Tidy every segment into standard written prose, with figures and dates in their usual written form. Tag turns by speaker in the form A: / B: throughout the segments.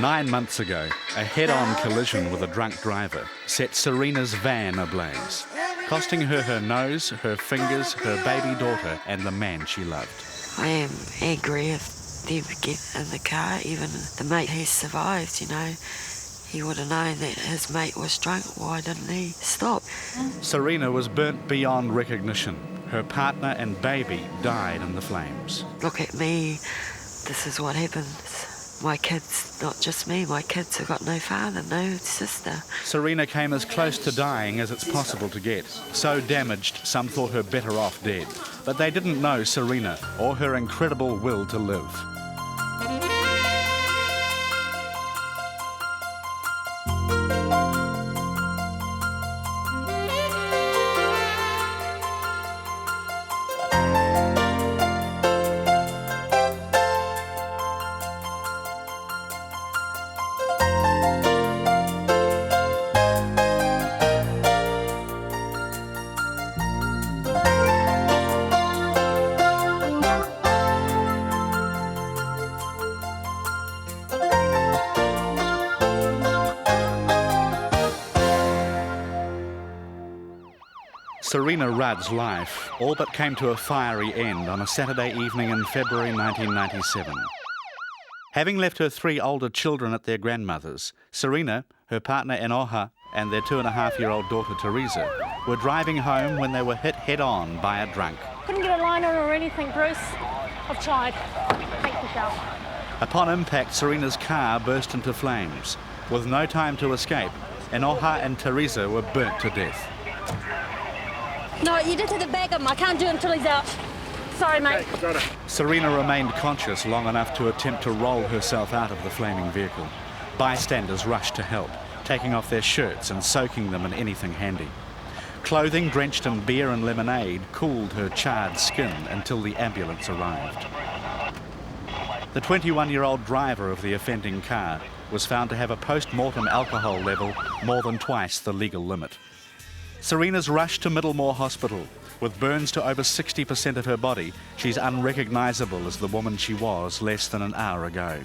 A: 9 months ago, a head-on collision with a drunk driver set Serena's van ablaze, costing her her nose, her fingers, her baby daughter and the man she loved.
B: I am angry if they would get in the car, even the mate who survived, you know. He would have known that his mate was drunk. Why didn't he stop?
A: Serena was burnt beyond recognition. Her partner and baby died in the flames.
B: Look at me, this is what happens. My kids, not just me, my kids have got no father, no sister.
A: Serena came as close to dying as it's possible to get. So damaged, some thought her better off dead. But they didn't know Serena or her incredible will to live. Serena Rudd's life all but came to a fiery end on a Saturday evening in February 1997. Having left her 3 older children at their grandmother's, Serena, her partner Enoha, and their 2.5-year-old daughter Teresa were driving home when they were hit head-on by a drunk.
C: Couldn't get a line on or anything, Bruce. I've tried. Thanks, Michelle.
A: Upon impact, Serena's car burst into flames. With no time to escape, Enoha and Teresa were burnt to death.
C: No, you did to the bag of him. I can't do it until he's out. Sorry, mate.
D: Okay, got it.
A: Serena remained conscious long enough to attempt to roll herself out of the flaming vehicle. Bystanders rushed to help, taking off their shirts and soaking them in anything handy. Clothing drenched in beer and lemonade cooled her charred skin until the ambulance arrived. The 21-year-old driver of the offending car was found to have a post-mortem alcohol level more than twice the legal limit. Serena's rushed to Middlemore Hospital. With burns to over 60% of her body, she's unrecognisable as the woman she was less than an hour ago.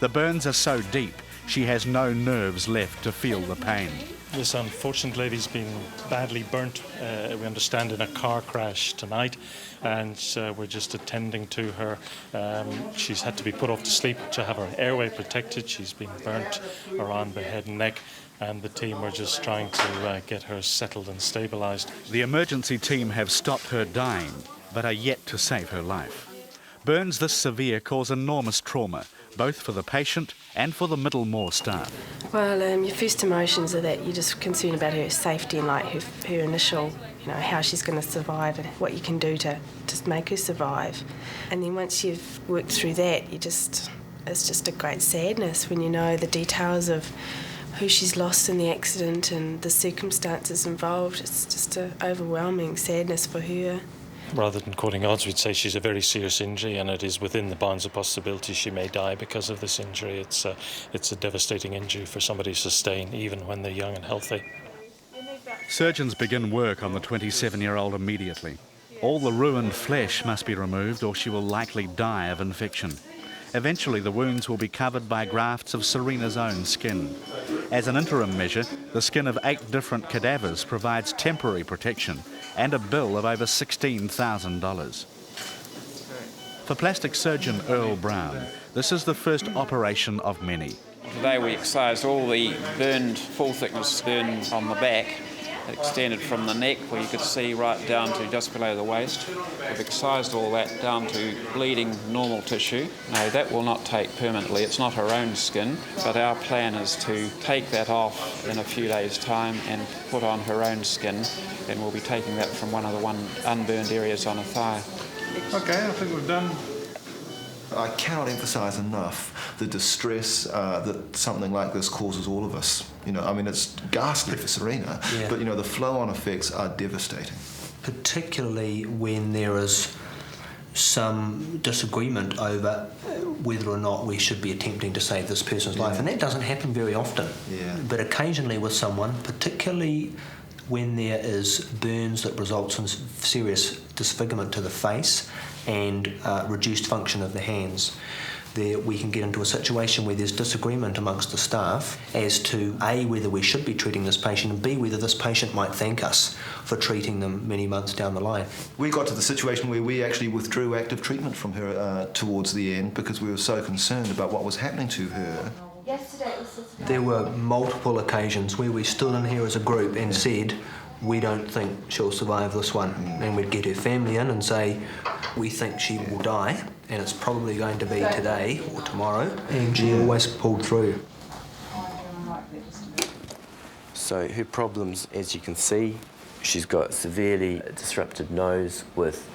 A: The burns are so deep, she has no nerves left to feel the pain.
E: This unfortunate lady's been badly burnt, we understand, in a car crash tonight, and we're just attending to her. She's had to be put off to sleep to have her airway protected. She's been burnt around the head and neck, and the team are just trying to get her settled and stabilised.
A: The emergency team have stopped her dying, but are yet to save her life. Burns this severe cause enormous trauma, both for the patient and for the Middlemore staff.
F: Well, your first emotions are that you're just concerned about her safety and like her initial, how she's going to survive and what you can do to just make her survive. And then once you've worked through that, it's just a great sadness when you know the details of who she's lost in the accident and the circumstances involved. It's just an overwhelming sadness for her.
E: Rather than quoting odds, we'd say she's a very serious injury, and it is within the bounds of possibility she may die because of this injury. It's a devastating injury for somebody to sustain, even when they're young and healthy.
A: Surgeons begin work on the 27-year-old immediately. All the ruined flesh must be removed or she will likely die of infection. Eventually, the wounds will be covered by grafts of Serena's own skin. As an interim measure, the skin of 8 different cadavers provides temporary protection and a bill of over $16,000. For plastic surgeon Earl Brown, this is the first operation of many.
G: Today we excised all the burned, full-thickness burn on the back. It extended from the neck, where you could see, right down to just below the waist. We've excised all that down to bleeding normal tissue. No, that will not take permanently. It's not her own skin, but our plan is to take that off in a few days' time and put on her own skin, and we'll be taking that from one of the unburned areas on her thigh.
D: Okay, I think we've done.
H: I cannot emphasise enough the distress that something like this causes all of us. It's ghastly for Serena, but the flow-on effects are devastating.
I: Particularly when there is some disagreement over whether or not we should be attempting to save this person's life, and that doesn't happen very often. But occasionally with someone, particularly when there is burns that results in serious disfigurement to the face and reduced function of the hands. we can get into a situation where there's disagreement amongst the staff as to A, whether we should be treating this patient, and B, whether this patient might thank us for treating them many months down the line.
H: We got to the situation where we actually withdrew active treatment from her towards the end because we were so concerned about what was happening to her.
I: There were multiple occasions where we stood in here as a group and said, we don't think she'll survive this one. And we'd get her family in and say, we think she will die, and it's probably going to be today or tomorrow. And she always pulled through.
J: So her problems, as you can see, she's got severely disrupted nose with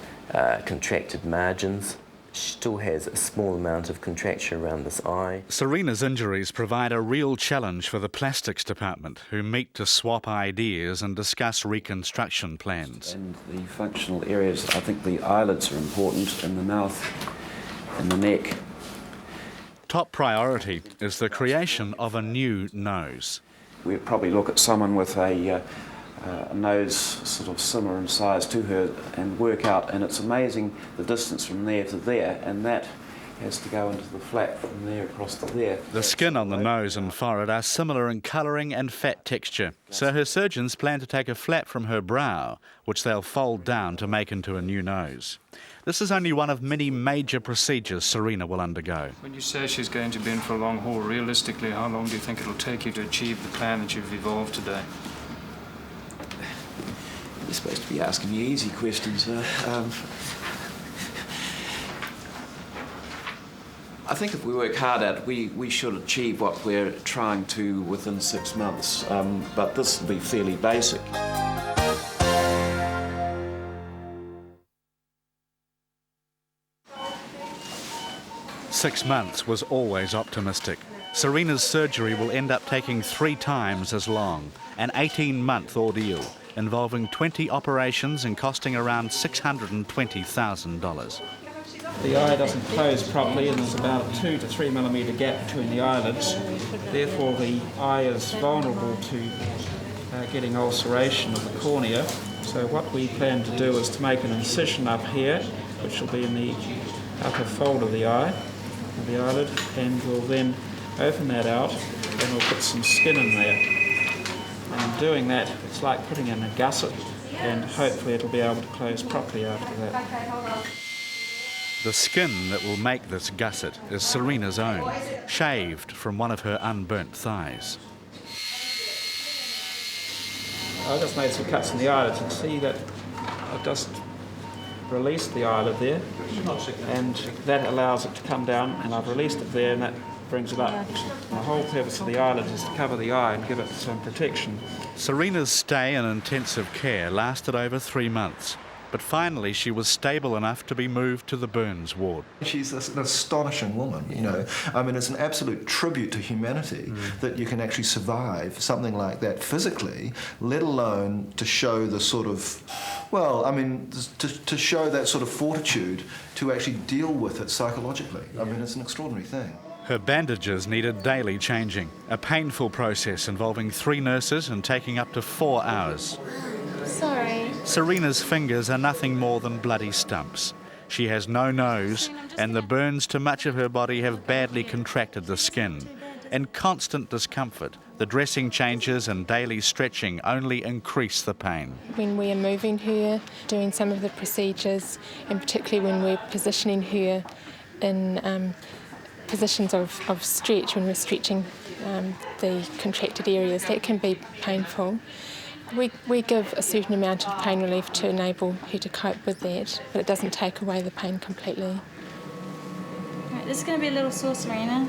J: contracted margins. She still has a small amount of contraction around this eye.
A: Serena's injuries provide a real challenge for the plastics department, who meet to swap ideas and discuss reconstruction plans.
G: And the functional areas, I think the eyelids are important, in the mouth and the neck.
A: Top priority is the creation of a new nose.
G: We'd probably look at someone with a nose sort of similar in size to her and work out, and it's amazing the distance from there to there, and that has to go into the flap from there across to there.
A: The skin on the nose and forehead are similar in colouring and fat texture, so her surgeons plan to take a flap from her brow, which they'll fold down to make into a new nose. This is only one of many major procedures Serena will undergo.
D: When you say she's going to be in for a long haul, realistically, how long do you think it'll take you to achieve the plan that you've evolved today?
G: You're supposed to be asking me easy questions. I think if we work hard at it, we should achieve what we're trying to within 6 months, but this will be fairly basic.
A: "6 months was always optimistic. Serena's surgery will end up taking 3 times as long, an 18-month ordeal, involving 20 operations and costing around $620,000.
K: The eye doesn't close properly, and there's about a 2 to 3 millimetre gap between the eyelids. Therefore, the eye is vulnerable to getting ulceration of the cornea. So what we plan to do is to make an incision up here, which will be in the upper fold of the eye, of the eyelid, and we'll then open that out and we'll put some skin in there. And in doing that, it's like putting in a gusset, and hopefully it'll be able to close properly after that.
A: The skin that will make this gusset is Serena's own, shaved from one of her unburnt thighs.
K: I just made some cuts in the eyelids, and see that I've just released the eyelid there, and that allows it to come down, and I've released it there, and that brings it up. The whole purpose of the eyelid is to cover the eye and give it some protection.
A: Serena's stay in intensive care lasted over 3 months, but finally she was stable enough to be moved to the burns ward.
H: She's an astonishing woman, you know. I mean, it's an absolute tribute to humanity that you can actually survive something like that physically, let alone to show the sort of, well, I mean, to show that sort of fortitude to actually deal with it psychologically. I mean, it's an extraordinary thing.
A: Her bandages needed daily changing, a painful process involving 3 nurses and taking up to 4 hours.
C: Sorry.
A: Serena's fingers are nothing more than bloody stumps. She has no nose, and the burns to much of her body have badly contracted the skin. In constant discomfort, the dressing changes and daily stretching only increase the pain.
L: When we are moving her, doing some of the procedures, and particularly when we're positioning her in positions of stretch, when we're stretching the contracted areas, that can be painful. We give a certain amount of pain relief to enable her to cope with that, but it doesn't take away the pain completely.
C: Right, this is going to be a little sore, Serena.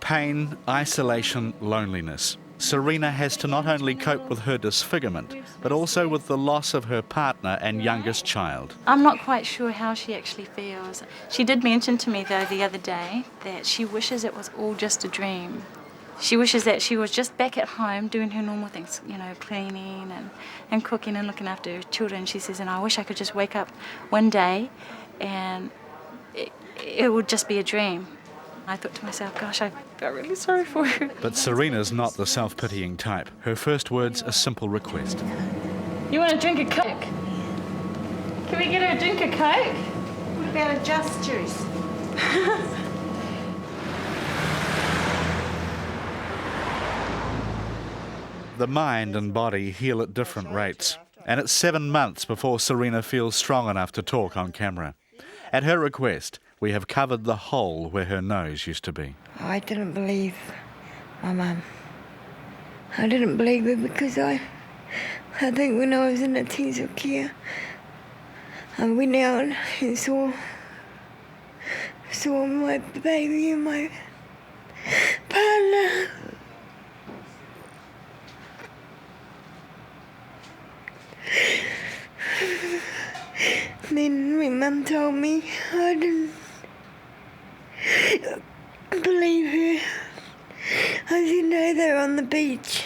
A: Pain, isolation, loneliness. Serena has to not only cope with her disfigurement, but also with the loss of her partner and youngest child.
M: I'm not quite sure how she actually feels. She did mention to me, though, the other day that she wishes it was all just a dream. She wishes that she was just back at home doing her normal things, you know, cleaning and cooking and looking after her children. She says, and I wish I could just wake up one day and it would just be a dream. I thought to myself, gosh, I felt really sorry for her.
A: But Serena's not the self-pitying type. Her first words a simple request.
C: You want to drink a Coke?
M: Can we get her a drink of Coke?
N: What about a Just Juice?
A: The mind and body heal at different rates, and it's 7 months before Serena feels strong enough to talk on camera. At her request, we have covered the hole where her nose used to be.
B: I didn't believe my mum. I didn't believe her because I think when I was in intensive care, I went out and saw my baby and my partner. Then my mum told me I didn't believe her. I said no, they're on the beach.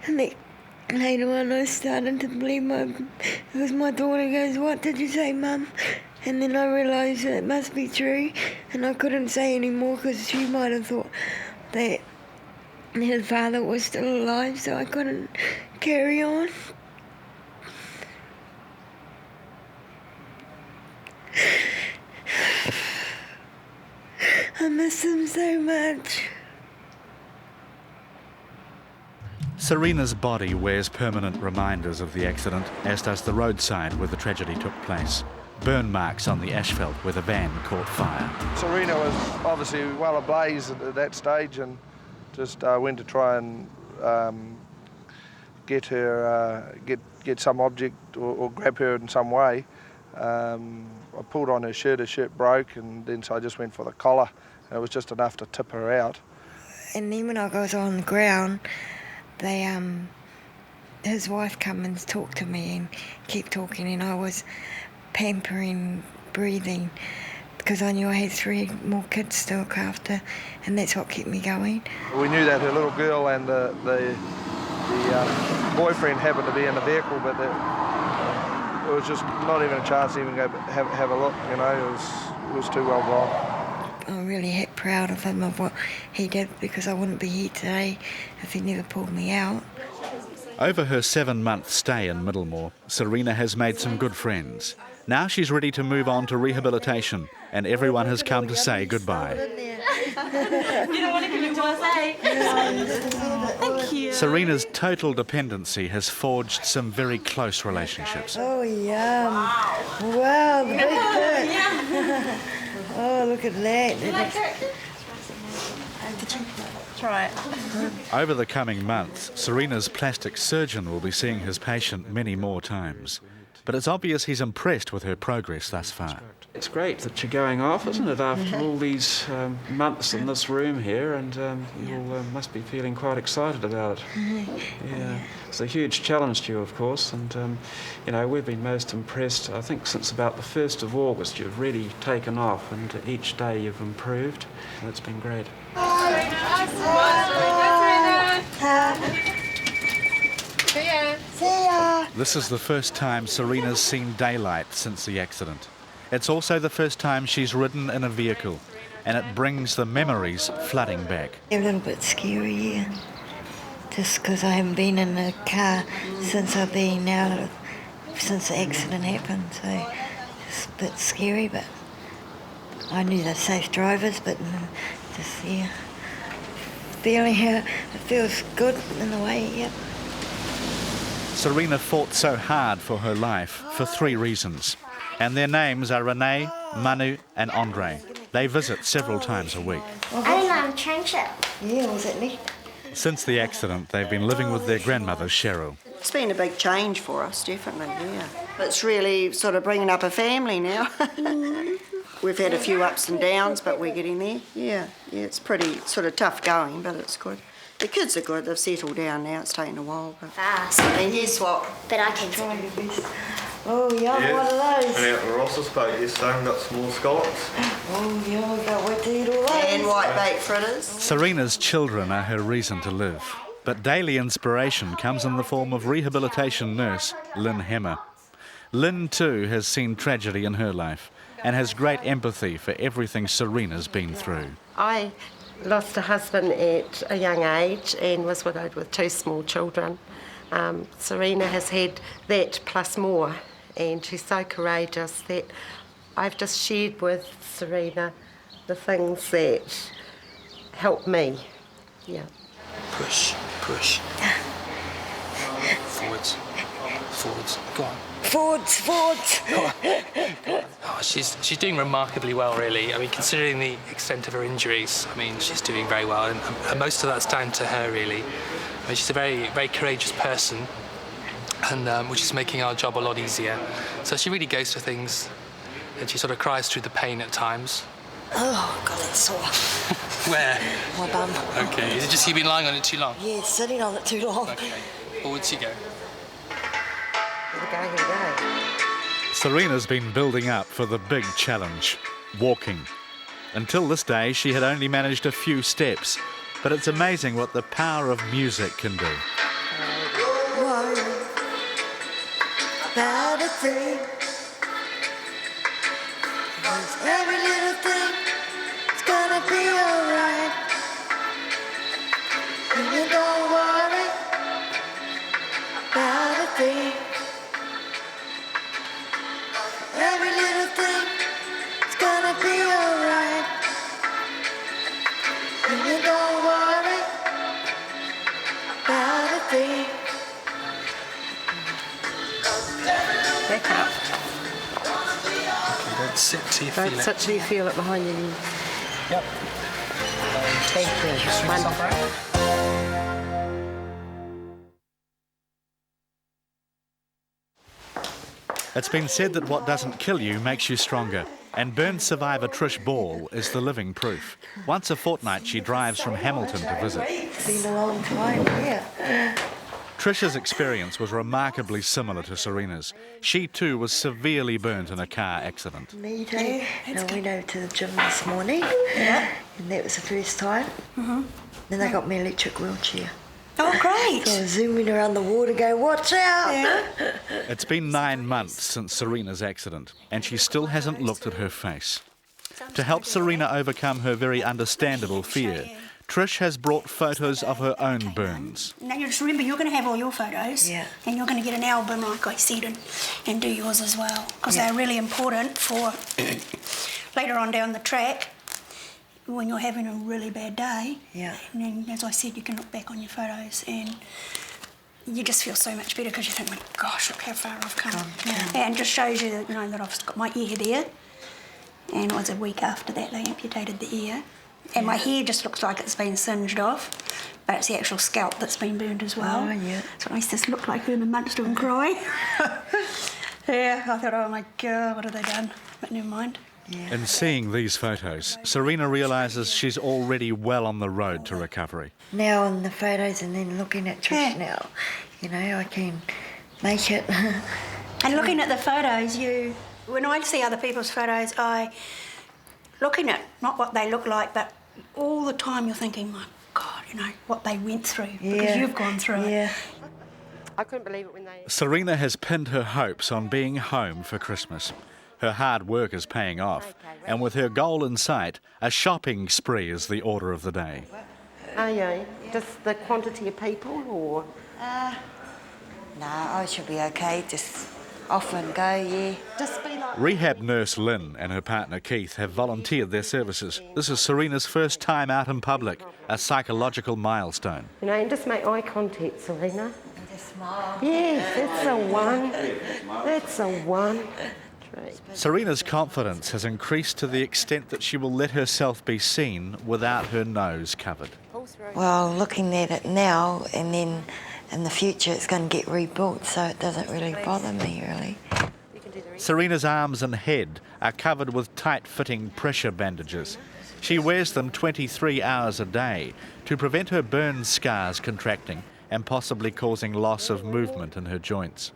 B: And then later on I started to believe because my daughter goes, "What did you say, Mum?" And then I realised that it must be true, and I couldn't say any more because she might have thought that her father was still alive, so I couldn't carry on. I miss him so much.
A: Serena's body wears permanent reminders of the accident, as does the roadside where the tragedy took place. Burn marks on the asphalt where the van caught fire.
O: Serena was obviously well ablaze at that stage, and just went to try and get her, get some object or grab her in some way. I pulled on her shirt broke, and then so I just went for the collar, and it was just enough to tip her out.
B: And then when I was on the ground, his wife come and talked to me and kept talking, and I was pampering, breathing, because I knew I had 3 more kids to look after, and that's what kept me going.
O: We knew that her little girl and the boyfriend happened to be in the vehicle, but it was just not even a chance to even go have a look, you know, it was too well gone.
B: I'm really proud of him, of what he did, because I wouldn't be here today if he never pulled me out.
A: Over her 7-month stay in Middlemore, Serena has made some good friends. Now she's ready to move on to rehabilitation, and everyone has come to say goodbye.
M: You don't want to give it to us, eh? Thank you.
A: Serena's total dependency has forged some very close relationships.
B: Oh, yum. Wow, the big bit. Oh, look at that.
M: Try it.
A: Over the coming months, Serena's plastic surgeon will be seeing his patient many more times. But it's obvious he's impressed with her progress thus far.
K: It's great that you're going off, isn't it, after all these months in this room here, and you all must be feeling quite excited about it. Yeah, it's a huge challenge to you, of course, and you know, we've been most impressed. I think since about the 1st of August you've really taken off, and each day you've improved. It's been great.
B: See ya.
A: This is the first time Serena's seen daylight since the accident. It's also the first time she's ridden in a vehicle, and it brings the memories flooding back.
B: A little bit scary, yeah. Just because I haven't been in a car since I've been out, since the accident happened, so it's a bit scary, but I knew they're safe drivers, but just, yeah, feeling how it feels good in a way, yeah.
A: Serena fought so hard for her life for 3 reasons, and their names are Renee, Manu and Andre. They visit several times a week.
N: I didn't have a train trip.
B: Yeah, was it neat?
A: Since the accident, they've been living with their grandmother, Cheryl.
P: It's been a big change for us, definitely, yeah. It's really sort of bringing up a family now. We've had a few ups and downs, but we're getting there. Yeah, it's pretty sort of tough going, but it's good. The kids are good. They've settled down now. It's taken a while, but
N: fast.
P: And guess what?
N: But I can
B: try your best. Oh, yum,
Q: yeah.
B: One of those.
Q: And out the Rossa spoke yesterday and got small scallops.
B: Oh, yeah, I can't wait to eat all those.
P: And white baked fritters.
A: Serena's children are her reason to live, but daily inspiration comes in the form of rehabilitation nurse Lynn Hammer. Lynn, too, has seen tragedy in her life and has great empathy for everything Serena's been through.
R: I lost a husband at a young age and was widowed with 2 small children.
N: Serena has had that plus more, and she's so courageous that I've just shared with Serena the things that help me. Yeah.
I: Push, push. Forwards, forwards, go on.
B: Forwards, forwards.
R: Oh, she's doing remarkably well, really. I mean, considering the extent of her injuries, I mean, she's doing very well, and most of that's down to her, really. I mean, she's a very, very courageous person, and which is making our job a lot easier. So she really goes for things, and she sort of cries through the pain at times.
B: Oh, God, it's sore.
R: Where?
B: My bum.
R: Okay. Is it just you've been lying on it too long?
B: Yeah, sitting on it too long.
R: Okay. Forwards you go.
N: Here we go, here we go.
A: Serena's been building up for the big challenge, walking. Until this day, she had only managed a few steps, but it's amazing what the power of music can do.
B: Worry about a thing. 'Cause every little thing is gonna be alright. You don't worry about a thing. Every little thing is gonna be alright. You don't worry about a thing.
F: Back up.
R: Okay, don't sit till you feel it.
F: Don't sit till you feel it behind your knee.
R: Yep.
F: Thank you. Wonderful.
A: It's been said that what doesn't kill you makes you stronger, and burn survivor Trish Ball is the living proof. Once a fortnight she drives from Hamilton to visit.
B: It's been a long time, yeah.
A: Trish's experience was remarkably similar to Serena's. She too was severely burnt in a car accident.
B: Me too. And I went over to the gym this morning, and that was the first time. Then they got me an electric wheelchair.
S: Oh, great.
B: So I was zooming around the water, go, watch out!
A: It's been 9 months since Serena's accident, and she still hasn't looked at her face. To help Serena overcome her very understandable fear, Trish has brought photos of her own burns.
S: Now, you just remember, you're going to have all your photos, and you're going to get an album, like I said, and do yours as well, because they're really important for later on down the track, when you're having a really bad day. And then, as I said, you can look back on your photos and you just feel so much better because you think, my gosh, look how far I've come. And it just shows you that, that I've got my ear there. And it was a week after that they amputated the ear. And my hair just looks like it's been singed off, but it's the actual scalp that's been burned as well. So it makes this look like Herman Munster and cry. I thought, oh my God, what have they done? But never mind.
A: In seeing these photos, Serena realises she's already well on the road to recovery.
B: Now on the photos and then looking at Trish now, I can make it.
S: And looking at the photos, when I see other people's photos, looking at not what they look like, but all the time you're thinking, my God, what they went through, because you've gone through it.
N: I couldn't believe it when they...
A: Serena has pinned her hopes on being home for Christmas. Her hard work is paying off, and with her goal in sight, a shopping spree is the order of the day.
N: Are you? Just the quantity of people, or...?
B: No, I should be okay. Just off and go,
N: Just be like...
A: Rehab nurse Lynn and her partner Keith have volunteered their services. This is Serena's first time out in public, a psychological milestone.
N: and just make eye contact, Serena.
B: And just smile.
N: Yes, that's a one. That's a one.
A: Serena's confidence has increased to the extent that she will let herself be seen without her nose covered.
B: Well, looking at it now and then in the future it's going to get rebuilt, so it doesn't really bother me, really.
A: Serena's arms and head are covered with tight-fitting pressure bandages. She wears them 23 hours a day to prevent her burn scars contracting and possibly causing loss of movement in her joints.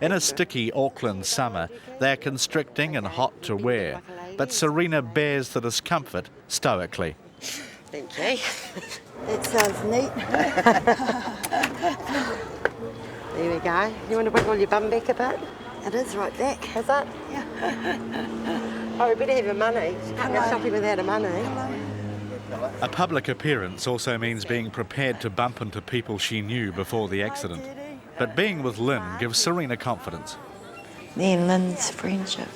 A: In a sticky Auckland summer, they are constricting and hot to wear, but Serena bears the discomfort stoically.
N: Thank you.
B: That sounds neat.
N: There we go. You want to wiggle your bum back a bit?
B: It is right back.
N: Is it? Yeah. Oh, we better have your money. You can't go shopping without a money.
A: A public appearance also means being prepared to bump into people she knew before the accident. But being with Lynn gives Serena confidence.
B: Me and Lynn's friendship,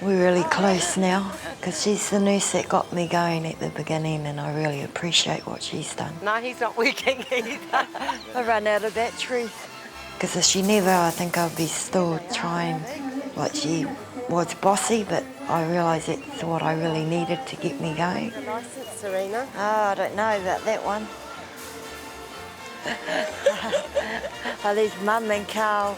B: we're really close now because she's the nurse that got me going at the beginning, and I really appreciate what she's done.
N: No, he's not working either.
B: I run out of batteries. Because if she never, I think I'd be still trying. Like, she was bossy, but I realised that's what I really needed to get me going.
N: The licence, Serena?
B: Oh, I don't know about that one. Oh, there's Mum and Carl.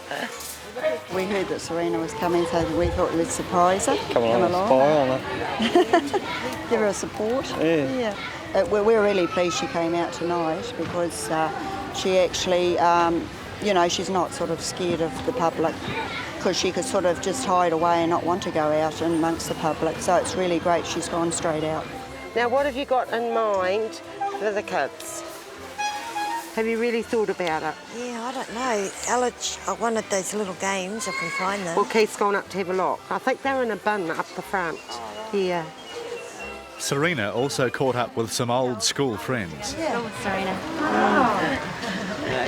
P: We heard that Serena was coming, so we thought we'd surprise her.
Q: Come along. Spy on her.
P: Give her a support.
Q: Yeah.
P: We're really pleased she came out tonight because she actually, you know, she's not sort of scared of the public because she could sort of just hide away and not want to go out amongst the public. So it's really great she's gone straight out.
N: Now, what have you got in mind for the kids? Have you really thought about it?
B: Yeah, I don't know. Ella, I wanted those little games if we find them.
N: Well, Keith's gone up to have a look. I think they're in a bin up the front. Yeah.
A: Serena also caught up with some old school friends.
C: Yeah. Oh, Serena.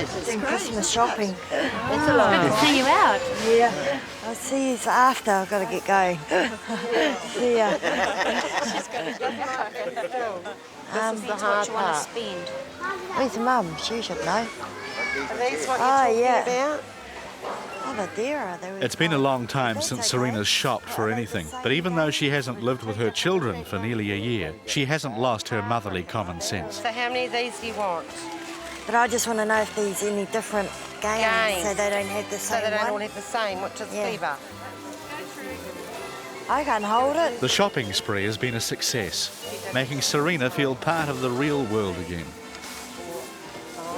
B: It's in Christmas shopping.
C: It's a lot. Good to see you out.
B: Yeah. I'll see you after. I've got to get going. See ya.
N: This is the hard part.
B: Where's Mum? She should know.
N: Are these what you're talking about?
B: Oh, they're dear.
A: It's been a long time since Serena's shopped for anything, but even though she hasn't lived with her children for nearly a year, she hasn't lost her motherly common sense.
N: So how many of these do you want?
B: But I just want to know if there's any different games so they don't have the same
N: So they don't
B: one.
N: all have the same, which is fever.
B: I can't hold it.
A: The shopping spree has been a success, making Serena feel part of the real world again.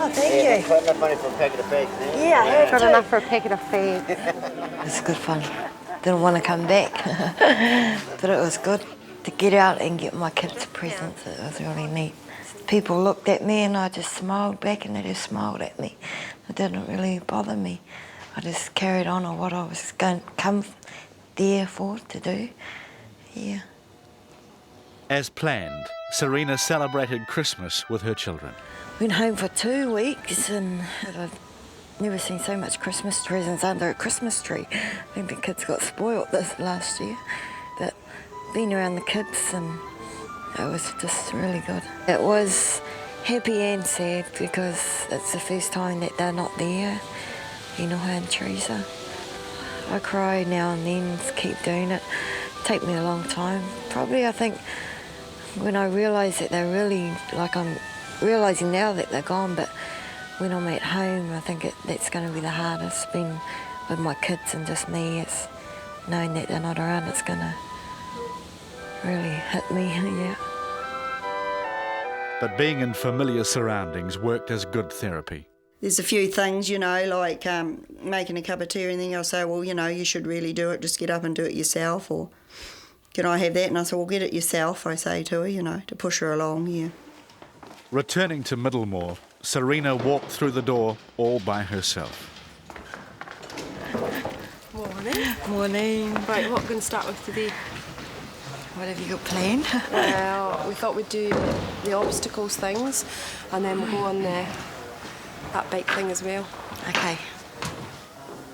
B: Oh, thank you.
Q: Got enough money for a packet of fags now?
B: Yeah, I have
N: Got
B: to.
N: enough for a packet of fags.
B: It's good fun. Didn't want to come back, but it was good to get out and get my kids presents. It was really neat. People looked at me and I just smiled back and they just smiled at me. It didn't really bother me. I just carried on what I was going to come there for to do. Yeah.
A: As planned, Serena celebrated Christmas with her children.
B: Went home for 2 weeks and I've never seen so much Christmas presents under a Christmas tree. I think the kids got spoilt this last year, but being around the kids and it was just really good. It was happy and sad because it's the first time that they're not there, Enoha and Teresa. I cry now and then, keep doing it. Take me a long time. Probably I think when I realise that they're really, like I'm realising now that they're gone, but when I'm at home I think that's going to be the hardest, being with my kids and just me. It's knowing that they're not around, it's going to really hit me, yeah.
A: But being in familiar surroundings worked as good therapy.
P: There's a few things, you know, like making a cup of tea or anything. I'll say, well, you know, you should really do it. Just get up and do it yourself. Or can I have that? And I said, well, get it yourself, I say to her, you know, to push her along, yeah.
A: Returning to Middlemore, Serena walked through the door all by herself.
F: Morning.
B: Morning.
F: Right, what are we going to start with today?
B: What have you got planned?
F: Well, we thought we'd do the obstacles things and then we'll go on that bike thing as well.
B: Okay.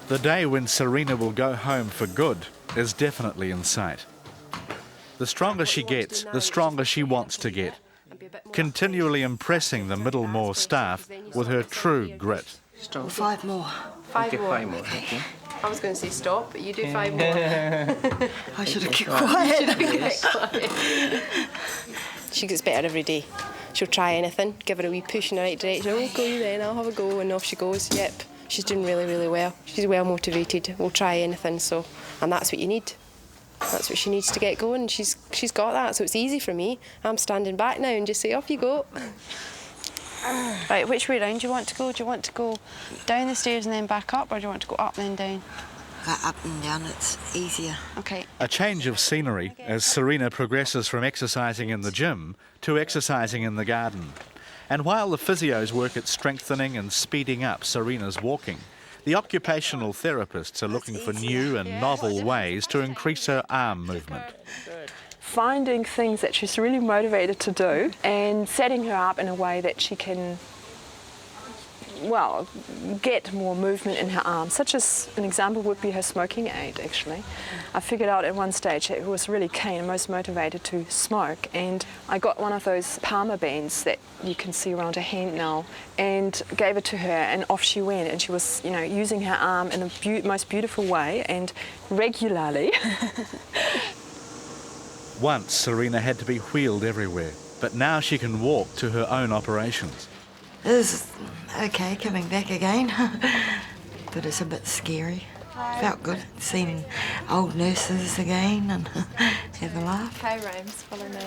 A: The day when Serena will go home for good is definitely in sight. The stronger she gets, the stronger she wants to get, continually impressing the Middlemore staff with her true grit.
B: Well, 5 more.
F: 5 more.
Q: 5 more. Okay.
F: I was going to say stop, but you do 5 more.
B: I should have kept quiet.
F: She gets better every day. She'll try anything, give her a wee push in the right direction. Oh, go then, I'll have a go, and off she goes. Yep, she's doing really, really well. She's well motivated. We'll try anything, and that's what you need. That's what she needs to get going. She's got that, so it's easy for me. I'm standing back now and just say, off you go.
M: Right, which way round do you want to go? Do you want to go down the stairs and then back up, or do you want to go up and then down?
B: Up and down, it's easier.
M: Okay.
A: A change of scenery as Serena progresses from exercising in the gym to exercising in the garden. And while the physios work at strengthening and speeding up Serena's walking, the occupational therapists are looking for new and novel ways to increase her arm movement.
T: Finding things that she's really motivated to do and setting her up in a way that she can well, get more movement in her arms, such as an example would be her smoking aid, actually. I figured out at one stage that she was really keen and most motivated to smoke, and I got one of those Palmer bands that you can see around her hand now and gave it to her, and off she went, and she was, you know, using her arm in the most beautiful way and regularly.
A: Once Serena had to be wheeled everywhere, but now she can walk to her own operations.
B: It is okay coming back again, but it's a bit scary. Felt good seeing old nurses again and have a laugh.
L: Hey, Rames, follow me.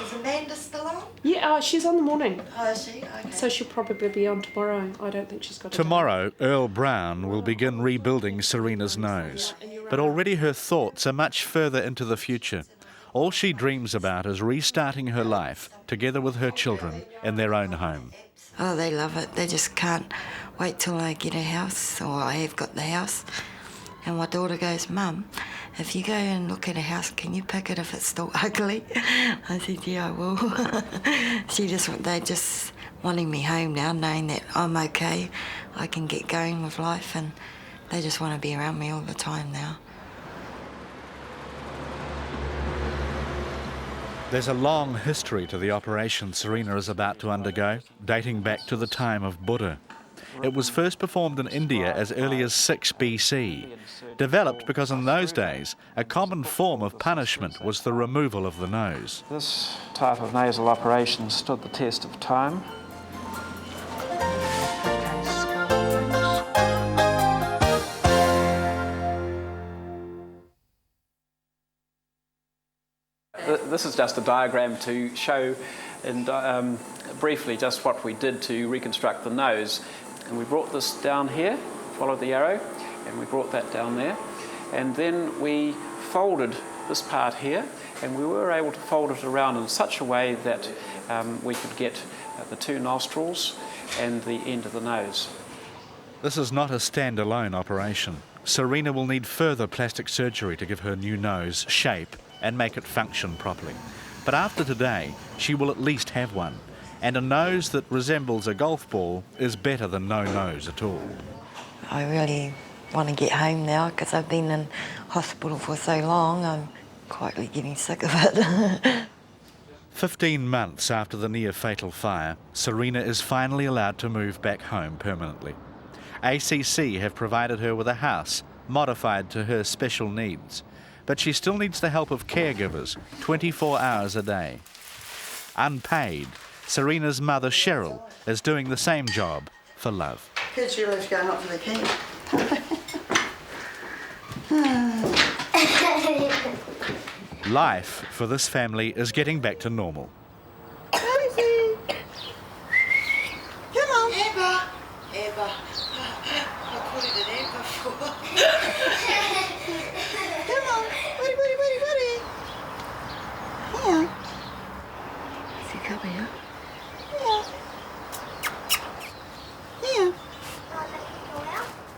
B: Is Amanda still on?
T: Yeah, she's on the morning.
B: Oh, is she? Okay.
T: So she'll probably be on tomorrow. I don't think she's got
A: Tomorrow, Earl Brown will begin rebuilding Serena's nose. But already her thoughts are much further into the future. All she dreams about is restarting her life together with her children in their own home.
B: Oh, they love it. They just can't wait till I get a house, or I have got the house. And my daughter goes, Mum, if you go and look at a house, can you pick it if it's still ugly? I said, yeah, I will. They're just wanting me home now, knowing that I'm okay, I can get going with life, and they just want to be around me all the time now.
A: There's a long history to the operation Serena is about to undergo, dating back to the time of Buddha. It was first performed in India as early as 6 BC, developed because in those days a common form of punishment was the removal of the nose.
K: This type of nasal operation stood the test of time. This is just a diagram to show briefly just what we did to reconstruct the nose. And we brought this down here, followed the arrow, and we brought that down there. And then we folded this part here, and we were able to fold it around in such a way that we could get the two nostrils and the end of the nose.
A: This is not a standalone operation. Serena will need further plastic surgery to give her new nose shape and make it function properly. But after today, she will at least have one. And a nose that resembles a golf ball is better than no nose at all.
B: I really want to get home now because I've been in hospital for so long. I'm quietly getting sick of it.
A: 15 months after the near-fatal fire, Serena is finally allowed to move back home permanently. ACC have provided her with a house modified to her special needs, but she still needs the help of caregivers 24 hours a day. Unpaid, Serena's mother Cheryl is doing the same job for love.
P: Kids really going up to the camp.
A: Life for this family is getting back to normal.
P: Rosie! Come on. Eva. Eva. I called it an Eva before. Come on. Buddy. Yeah.
B: Is he coming up?
P: Yeah.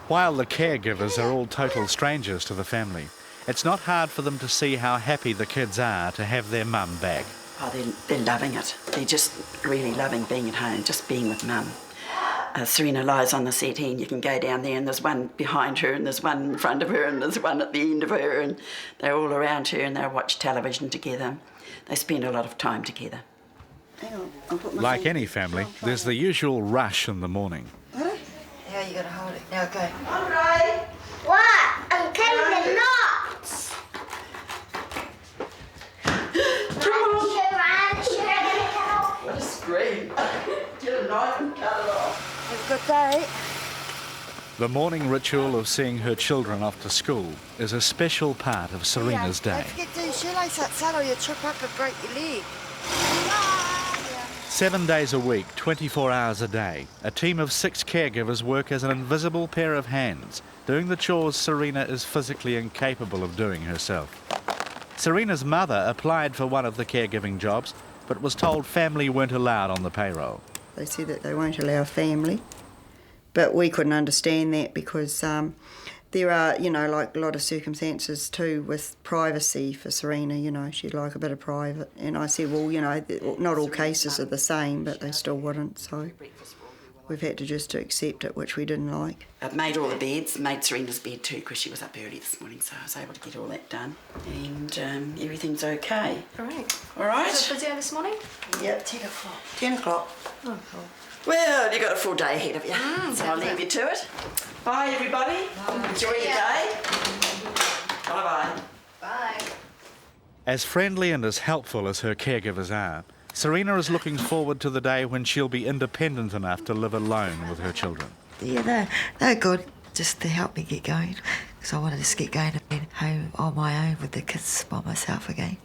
A: While the caregivers are all total strangers to the family, it's not hard for them to see how happy the kids are to have their mum back.
U: Oh, they're loving it. They're just really loving being at home, just being with mum. Serena lies on the settee and you can go down there and there's one behind her and there's one in front of her and there's one at the end of her and they're all around her and they watch television together. They spend a lot of time together.
P: Hang on, I'll put my
A: Like
P: finger-
A: any family, there's the usual rush in the morning.
B: Now you gotta hold it. Now go.
P: All right.
V: What? I'm cutting the knots.
P: What a scream. Get a knife and cut it off.
B: Have a good day.
A: The morning ritual of seeing her children off to school is a special part of Serena's day.
B: Don't forget to do your shoelace outside or you'll trip up and break your leg.
A: 7 days a week, 24 hours a day, a team of 6 caregivers work as an invisible pair of hands, doing the chores Serena is physically incapable of doing herself. Serena's mother applied for one of the caregiving jobs, but was told family weren't allowed on the payroll.
P: They said that they won't allow family, but we couldn't understand that because there are, you know, like a lot of circumstances too with privacy for Serena, you know, she'd like a bit of private. And I said, well, you know, not all cases are the same, but they still wouldn't, so we've had to just to accept it, which we didn't like.
U: I've made all the beds, made Serena's bed too, because she was up early this morning, so I was able to get all that done. And everything's okay.
E: Great.
U: All right.
E: Was it physio this morning?
U: Yep, 10 o'clock.
P: 10 o'clock.
E: Oh, cool.
U: Well, you've got a full day ahead of you, so I'll leave you to it. Bye, everybody. Enjoy your day. Bye-bye.
E: Bye.
A: As friendly and as helpful as her caregivers are, Serena is looking forward to the day when she'll be independent enough to live alone with her children.
B: Yeah, they're good just to help me get going, because I want to just get going and be home on my own with the kids by myself again.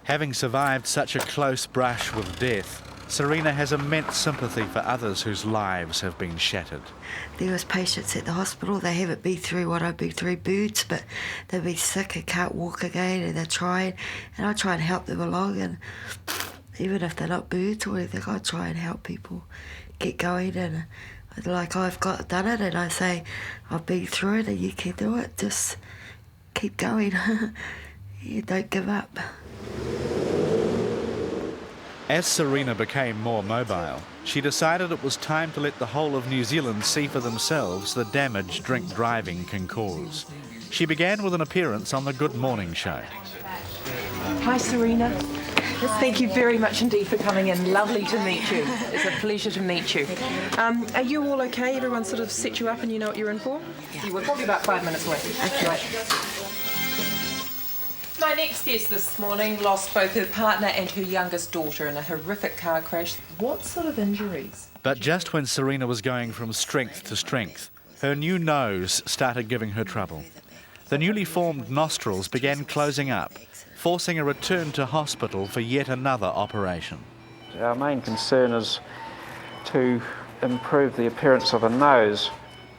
A: Having survived such a close brush with death, Serena has immense sympathy for others whose lives have been shattered.
B: There was patients at the hospital, they haven't been through what I've been through, birds, but they've been sick and can't walk again, and they're trying, and I try and help them along, and even if they're not birds or anything, I try and help people get going, and like I've done it, and I say, I've been through it and you can do it, just keep going. Yeah, don't give up.
A: As Serena became more mobile, she decided it was time to let the whole of New Zealand see for themselves the damage drink driving can cause. She began with an appearance on the Good Morning Show.
J: Hi, Serena. Thank you very much indeed for coming in. Lovely to meet you. It's a pleasure to meet you. Are you all okay? Everyone sort of set you up and you know what you're in for? Yeah. You were probably about 5 minutes away.
B: Okay.
J: Right. My next guest this morning lost both her partner and her youngest daughter in a horrific car crash. What sort of injuries?
A: But just when Serena was going from strength to strength, her new nose started giving her trouble. The newly formed nostrils began closing up, forcing a return to hospital for yet another operation.
G: Our main concern is to improve the appearance of a nose.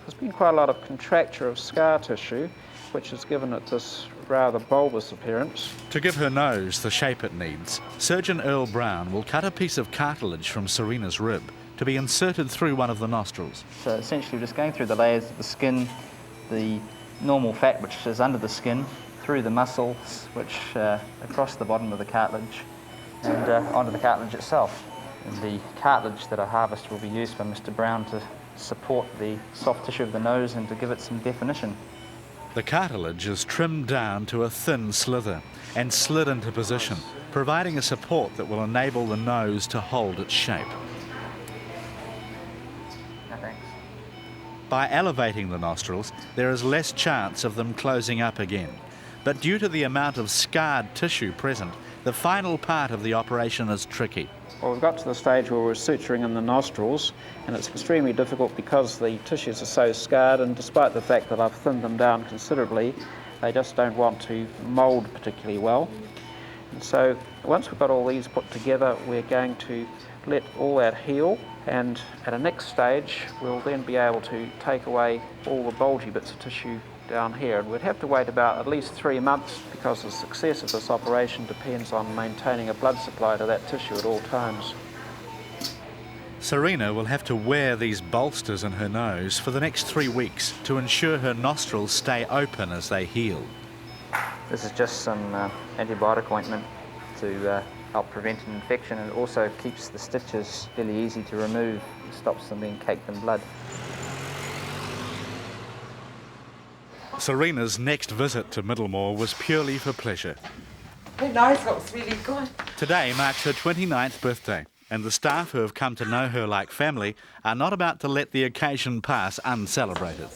G: There's been quite a lot of contracture of scar tissue, which has given it this rather bulbous appearance.
A: To give her nose the shape it needs, surgeon Earl Brown will cut a piece of cartilage from Serena's rib to be inserted through one of the nostrils.
Q: So essentially we're just going through the layers of the skin, the normal fat which is under the skin, through the muscles, which across the bottom of the cartilage and onto the cartilage itself. And the cartilage that I harvest will be used by Mr. Brown to support the soft tissue of the nose and to give it some definition.
A: The cartilage is trimmed down to a thin slither and slid into position, providing a support that will enable the nose to hold its shape.
Q: No, thanks.
A: By elevating the nostrils, there is less chance of them closing up again. But due to the amount of scarred tissue present, the final part of the operation is tricky.
G: Well, we've got to the stage where we're suturing in the nostrils, and it's extremely difficult because the tissues are so scarred, and despite the fact that I've thinned them down considerably, they just don't want to mould particularly well. And so once we've got all these put together, we're going to let all that heal, and at a next stage we'll then be able to take away all the bulgy bits of tissue down here, and we'd have to wait about at least 3 months because the success of this operation depends on maintaining a blood supply to that tissue at all times.
A: Serena will have to wear these bolsters in her nose for the next 3 weeks to ensure her nostrils stay open as they heal.
Q: This is just some antibiotic ointment to help prevent an infection, and it also keeps the stitches fairly easy to remove and stops them being caked in blood.
A: Serena's next visit to Middlemore was purely for pleasure.
J: Her nose looks really good.
A: Today marks her 29th birthday, and the staff who have come to know her like family are not about to let the occasion pass uncelebrated.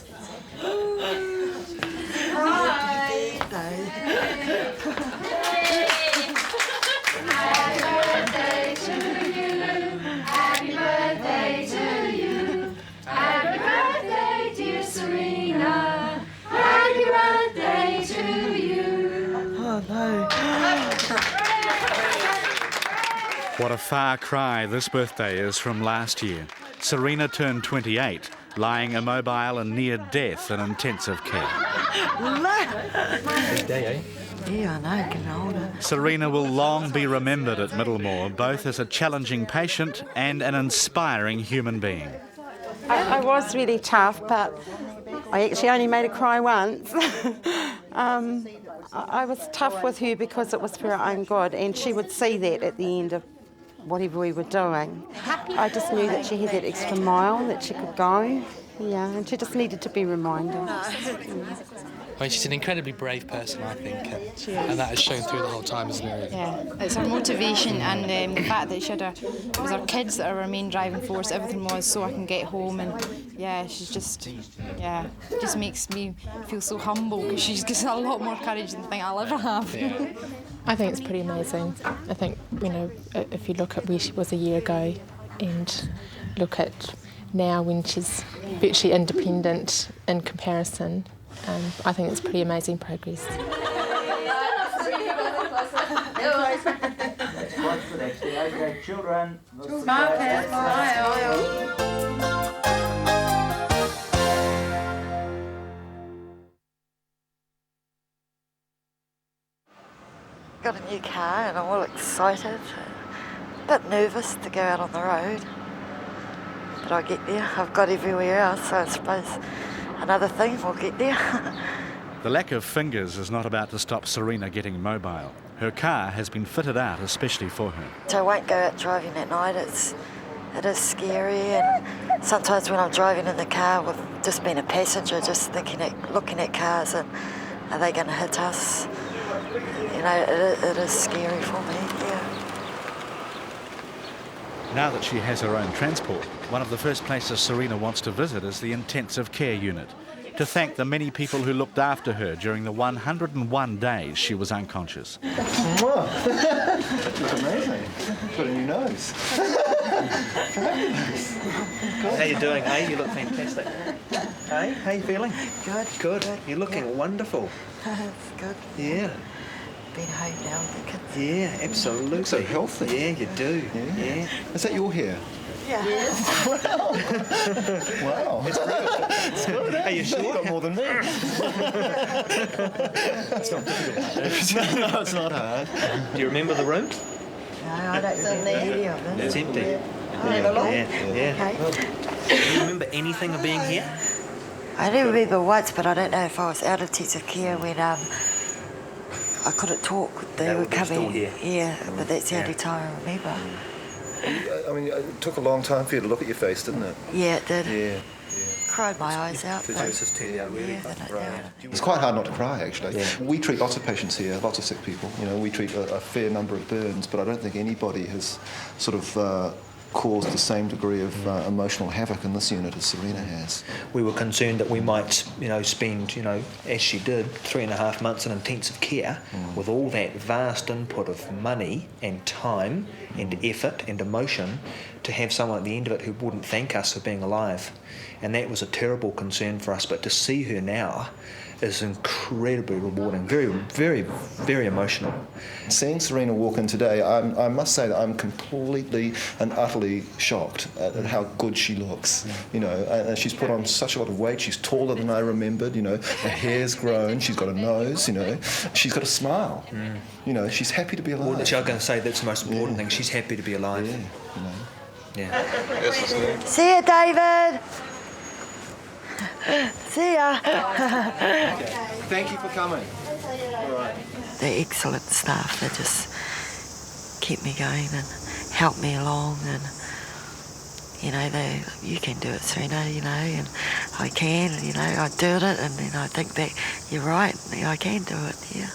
A: What a far cry this birthday is from last year. Serena turned 28, lying immobile and near death in intensive care.
B: Big day, eh? Yeah, I know, getting older.
A: Serena will long be remembered at Middlemore, both as a challenging patient and an inspiring human being.
N: I was really tough, but I actually only made her cry once. I was tough with her because it was for her own good, and she would see that at the end of
D: whatever we were doing. I just knew that she had that extra mile that she could go. Yeah, and she just needed to be reminded.
R: I mean, she's an incredibly brave person, I think, and that has shown through the whole time, isn't it?
E: Yeah, it's her motivation and the fact that it was her kids that are her main driving force. Everything was so I can get home, and yeah, she's just makes me feel so humble because she's got a lot more courage than I think I'll ever have.
L: Yeah. I think it's pretty amazing. I think, you know, if you look at where she was a year ago and look at now when she's virtually independent in comparison, I think it's pretty amazing progress.
W: Okay, children.
V: Smile.
B: Got a new car and I'm all excited, a bit nervous to go out on the road, but I'll get there. I've got everywhere else, so I suppose another thing, we'll get there.
A: The lack of fingers is not about to stop Serena getting mobile. Her car has been fitted out especially for her.
B: So I won't go out driving at night. It is scary, and sometimes when I'm driving in the car with just being a passenger, just looking at cars and are they going to hit us? You know, it is scary for me, yeah.
A: Now that she has her own transport, one of the first places Serena wants to visit is the intensive care unit, to thank the many people who looked after her during the 101 days she was unconscious.
H: Wow. That's amazing. Got a new nose.
I: How you doing, eh? You look fantastic. Hey, how you feeling?
B: Good.
I: Good. You're looking wonderful.
B: It's good.
I: Yeah.
B: Been home now with the kids.
I: Yeah, absolutely.
H: You look so healthy.
I: Yeah, you do. Yeah.
H: Is that your hair?
B: Yeah.
H: Wow. It's good.
I: Are you sure?
H: You've got more than me. It's not difficult. No, it's not hard.
I: Do you remember the room?
B: No, I don't see any of them.
I: It's empty.
B: Yeah. Okay.
I: Do you remember anything of being here?
B: I do remember once, but I don't know if I was out of intensive care when I couldn't talk. They were coming. Yeah, but that's the only time I remember.
H: I mean, it took a long time for you to look at your face, didn't it?
B: Yeah, it did.
H: Yeah.
B: Cried my eyes out.
H: It's quite hard not to cry, actually. Yeah. We treat lots of patients here, lots of sick people. You know, we treat a fair number of burns, but I don't think anybody has sort of caused the same degree of emotional havoc in this unit as Serena has.
I: We were concerned that we might, spend, as she did, 3.5 months in intensive care with all that vast input of money and time and effort and emotion to have someone at the end of it who wouldn't thank us for being alive. And that was a terrible concern for us, but to see her now is incredibly rewarding, very, very, very emotional.
H: Seeing Serena walk in today, I must say that I'm completely and utterly shocked at how good she looks. You know, and she's put on such a lot of weight. She's taller than I remembered. You know, her hair's grown. She's got a nose. You know, she's got a smile. You know, she's happy to be alive.
I: Well, I'm going to say that's the most important thing. She's happy to be alive. Yeah.
B: See you, David. See ya.
H: Thank you for coming. All right.
B: They're excellent staff. They just keep me going and help me along, and you can do it, Serena, and I can, I did it, and then I think back, you're right, I can do it, yeah.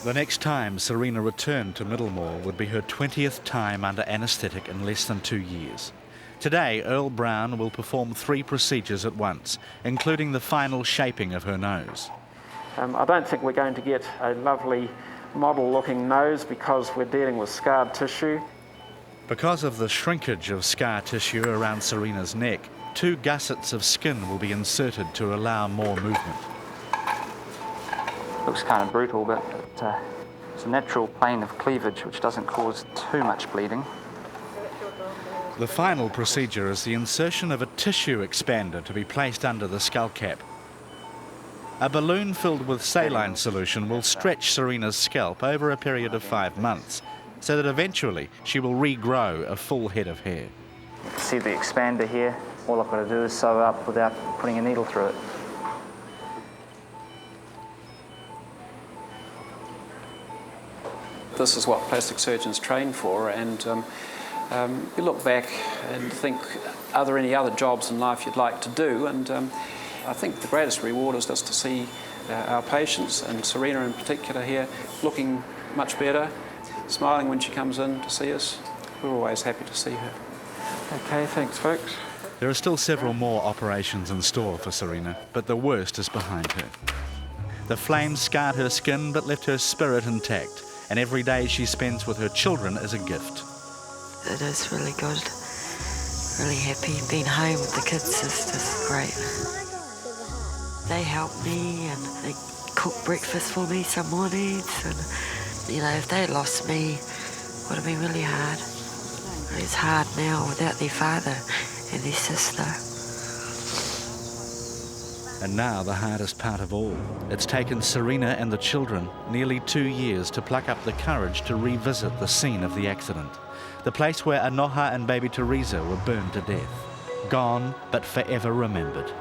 A: The next time Serena returned to Middlemore would be her 20th time under anaesthetic in less than 2 years. Today, Earl Brown will perform 3 procedures at once, including the final shaping of her nose.
X: I don't think we're going to get a lovely model-looking nose because we're dealing with scarred tissue.
A: Because of the shrinkage of scar tissue around Serena's neck, 2 gussets of skin will be inserted to allow more movement.
Q: Looks kind of brutal, but it's a natural plane of cleavage which doesn't cause too much bleeding.
A: The final procedure is the insertion of a tissue expander to be placed under the skull cap. A balloon filled with saline solution will stretch Serena's scalp over a period of 5 months, so that eventually she will regrow a full head of hair.
Q: You can see the expander here. All I've got to do is sew up without putting a needle through it.
G: this is what plastic surgeons train for, and you look back and think, are there any other jobs in life you'd like to do? And I think the greatest reward is just to see our patients, and Serena in particular here, looking much better, smiling when she comes in to see us. We're always happy to see her.
K: Okay, thanks folks.
A: There are still several more operations in store for Serena, but the worst is behind her. The flames scarred her skin but left her spirit intact, and every day she spends with her children is a gift.
B: It is really good. Really happy. Being home with the kids is just great. They help me and they cook breakfast for me some mornings, and you know, if they lost me, it would have been really hard. It's hard now without their father and their sister.
A: And now the hardest part of all. It's taken Serena and the children nearly 2 years to pluck up the courage to revisit the scene of the accident. The place where Anoha and baby Teresa were burned to death. Gone, but forever remembered.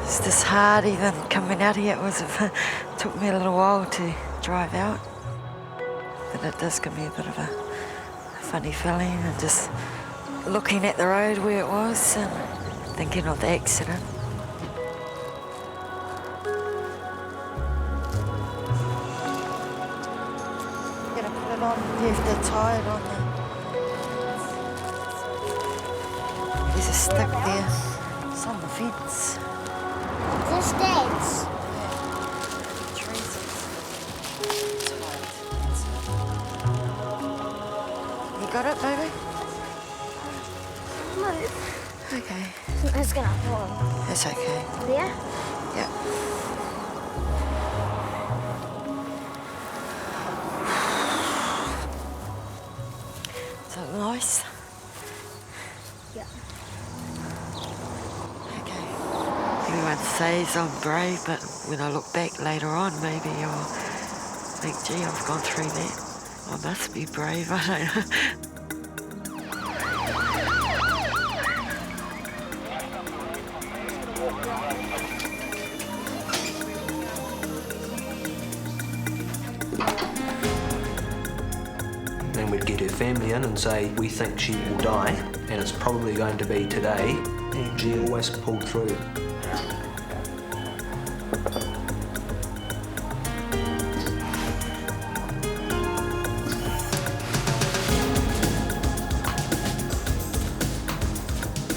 B: It's just hard even coming out here. It took me a little while to drive out. But it does give me a bit of a funny feeling, and just looking at the road where it was and thinking of the accident. I'm gonna put it on, you have to tie it on there. There's a stick there. It's on the fence.
C: This dance.
B: You got it, baby?
C: No.
B: Okay.
C: It's gonna fall.
B: It's okay.
C: Yeah?
B: Yeah. Is that nice?
C: Yeah.
B: Everyone says I'm brave, but when I look back later on, maybe I'll think, gee, I've gone through that. I must be brave, I don't know.
I: Then we'd get her family in and say, we think she will die, and it's probably going to be today. And she always pulled through.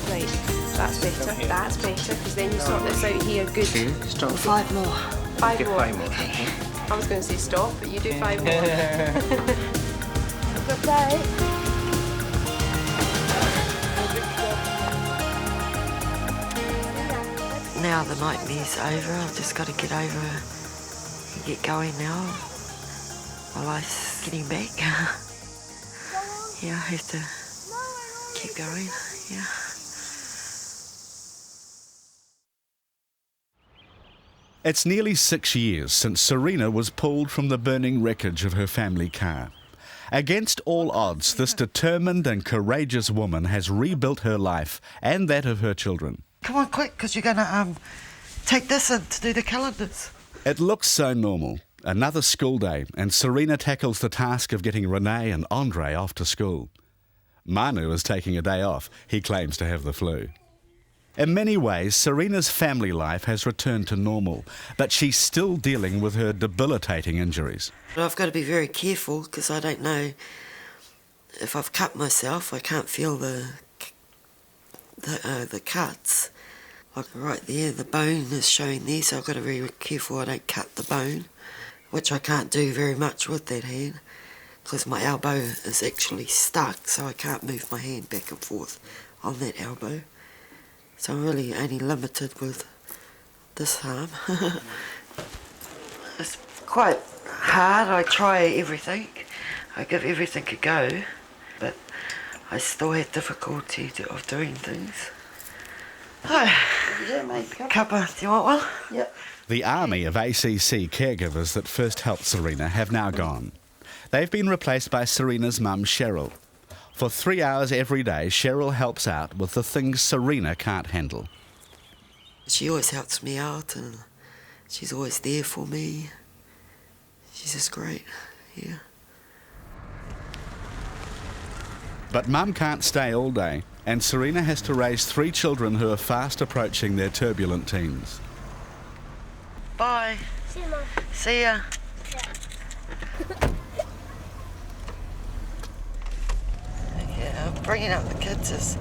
F: Right, that's better, that's better, because then you sort this out here good.
I: Okay, stop.
B: 5 more.
F: 5
I: Get
F: more.
I: 5 more. Okay.
F: I was going to say stop, but you do 5 more.
C: Good day.
B: Now the nightmare's over, I've just got to get over and get going now. My life's getting back. Yeah, I have to keep going, yeah.
A: It's nearly 6 years since Serena was pulled from the burning wreckage of her family car. Against all odds, this determined and courageous woman has rebuilt her life and that of her children.
B: Come on, quick, because you're going to take this in to do the calendars.
A: It looks so normal. Another school day, and Serena tackles the task of getting Renee and Andre off to school. Manu is taking a day off. He claims to have the flu. In many ways, Serena's family life has returned to normal, but she's still dealing with her debilitating injuries.
B: I've got to be very careful because I don't know if I've cut myself. I can't feel the cuts. Like right there, the bone is showing there, so I've got to be very careful I don't cut the bone, which I can't do very much with that hand because my elbow is actually stuck, so I can't move my hand back and forth on that elbow. So I'm really only limited with this arm. It's quite hard. I try everything. I give everything a go, but I still have difficulty of doing things. Cuppa, do you want one?
P: Yep.
A: The army of ACC caregivers that first helped Serena have now gone. They've been replaced by Serena's mum, Cheryl. For 3 hours every day, Cheryl helps out with the things Serena can't handle.
B: She always helps me out and she's always there for me. She's just great, yeah.
A: But Mum can't stay all day, and Serena has to raise 3 children who are fast approaching their turbulent teens.
B: Bye.
C: See you, Mum.
B: See ya. Yeah, bringing up the kids is...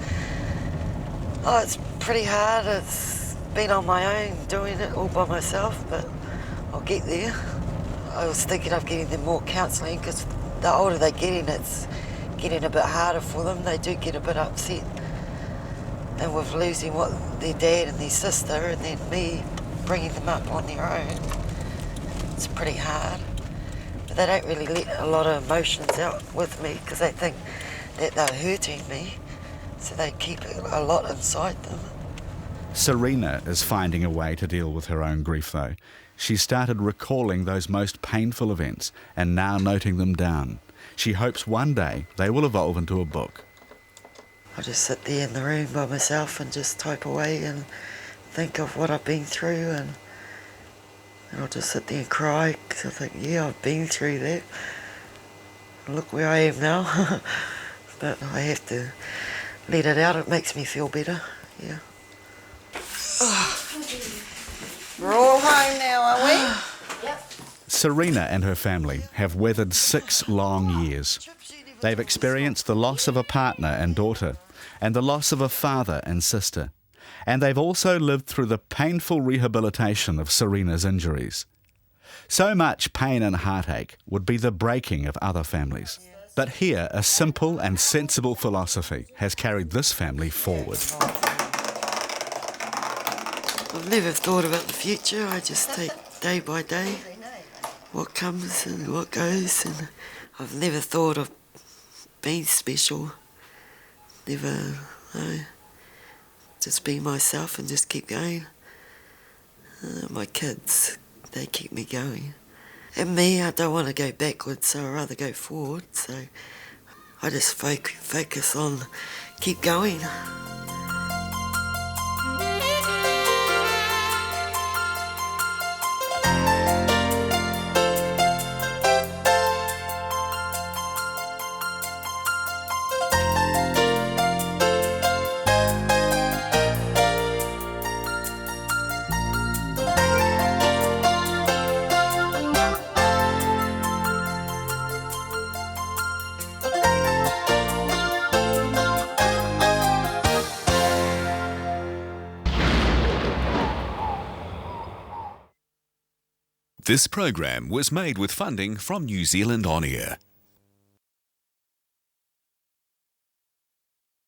B: Oh, it's pretty hard. It's been on my own, doing it all by myself, but I'll get there. I was thinking of getting them more counselling, because the older they're getting, it's getting a bit harder for them. They do get a bit upset. And with losing their dad and their sister, and then me bringing them up on their own, it's pretty hard. But they don't really let a lot of emotions out with me, because they think that they're hurting me, so they keep a lot inside them.
A: Serena is finding a way to deal with her own grief, though. She started recalling those most painful events and now noting them down. She hopes one day they will evolve into a book.
B: I just sit there in the room by myself and just type away and think of what I've been through, and I'll just sit there and cry, because I think, yeah, I've been through that. Look where I am now. But I have to let it out. It makes me feel better, yeah.
P: We're all home now, are we?
C: Yep.
A: Serena and her family have weathered 6 long years. They've experienced the loss of a partner and daughter, and the loss of a father and sister. And they've also lived through the painful rehabilitation of Serena's injuries. So much pain and heartache would be the breaking of other families. But here, a simple and sensible philosophy has carried this family forward.
B: I've never thought about the future. I just take day by day what comes and what goes, and I've never thought of being special. Never, no. Just be myself and just keep going. My kids, they keep me going. And me, I don't want to go backwards, so I'd rather go forward. So I just focus on keep going.
M: This program was made with funding from New Zealand On Air.